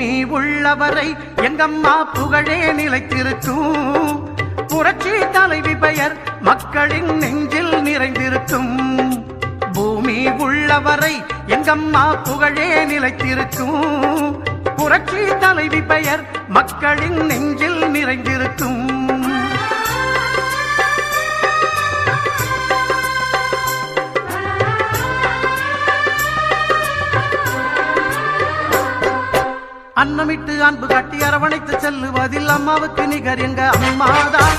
பூமி உள்ளவரை எங்கம்மா புகழே நிலைத்திருக்கும். புரட்சி தலைவி பெயர் மக்களின் நெஞ்சில் நிறைந்திருக்கும். பூமி உள்ளவரை எங்கம்மா புகழே நிலைத்திருக்கும். புரட்சி தலைவி பெயர் மக்களின் நெஞ்சில் நிறைந்திருக்கும். அன்னமிட்டு அன்பு காட்டி அரவணைத்து செல்லுவதில் அம்மாவுக்கு நிகர் எங்க அம்மாதான்.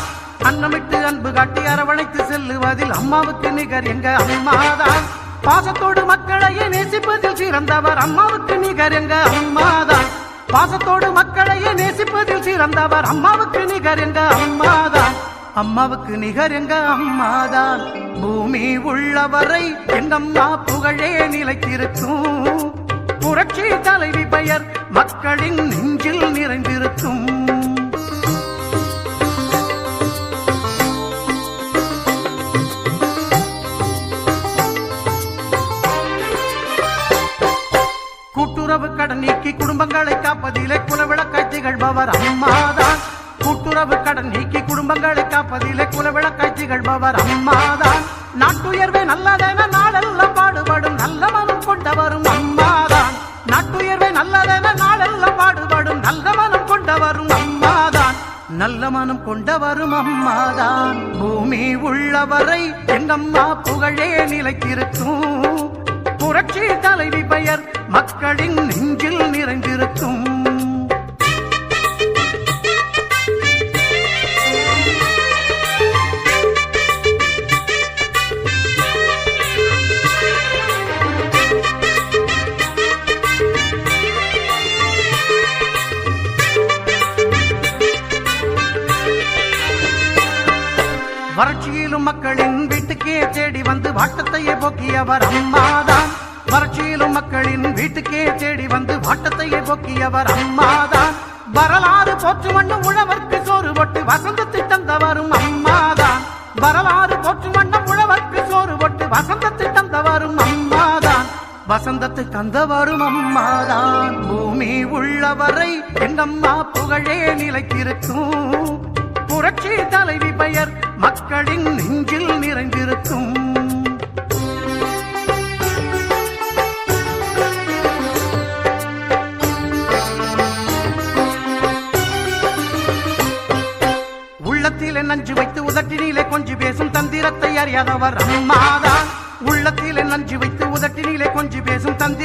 அன்னமிட்டு அன்பு காட்டி அரவணைத்து செல்லுவதில் அம்மாவுக்கு நிகர் எங்க அம்மாதான். பாசத்தோடு மக்களையே நேசிப்பதில் சிறந்தவர் அம்மாவுக்கு நிகர் எங்க அம்மாதான். பாசத்தோடு மக்களையே நேசிப்பதில் சிறந்தவர் அம்மாவுக்கு நிகர் எங்க அம்மாதான். அம்மாவுக்கு நிகர் எங்க அம்மாதான். பூமி உள்ளவரை எங்கம்மா புகழே நிலைத்திருக்கும். புரட்சி தலைவி பெயர் மக்களின் நெஞ்சில் நிறைந்திருக்கும். கூட்டுறவு கடன் நீக்கி குடும்பங்களை காப்பதிலே குலவிளக்காய் திகழ்பவர் அம்மாதான். கூட்டுறவு கடன் நீக்கி குடும்பங்களை காப்பதிலே குலவிளக்காய் திகழ்பவர் அம்மாதான். நாட்டுயர்வே நல்லதென நாளெல்லாம் பாடுபடும் நல்ல மனம் கொண்டவரும் அம்மாதான். நாட்டுயர்வே நல்லதென நாளெல்லாம் பாடுபடும் நல்ல மனம் கொண்டவரும் அம்மாதான். நல்ல மனம் கொண்டவரும் அம்மாதான். பூமி உள்ளவரை எங்கம்மா புகழே நிலைத்திருக்கும். புரட்சி தலைவி பெயர் மக்களின் நெஞ்சில் நிறைந்திருக்கும். வறட்சியிலும் மக்களின் வீட்டுக்கே தேடி வந்து வாட்டத்தையே போக்கியவர் அம்மாதான். வறட்சியிலும் மக்களின் வீட்டுக்கே தேடி வந்து வாட்டத்தையே போக்கியவர் அம்மாதான். வரலாறு போற்று வண்ணம் உழவர்க்கு சோறு போட்டு வசந்தத்தை தந்தவரும் அம்மாதான். வரலாறு போற்று வண்ணம் உழவர்க்கு சோறு போட்டு வசந்தத்தை தந்தவரும் அம்மாதான். வசந்தத்தை தந்தவரும் அம்மாதான். பூமி உள்ளவரை எங்கம்மா புகழே நிலைத்திருக்கும். புரட்சி தலைவி பெயர் மக்களின் நெஞ்சில் நிறைந்திருக்கும். உள்ளத்திலே நஞ்சு வைத்து உதட்டினிலே கொஞ்சி பேசும் தந்திரத்தை அறியாதவர் அம்மாதான். உள்ளத்திலே நஞ்சு வைத்து உதட்டினிலே கொஞ்சி பேசும் தந்திர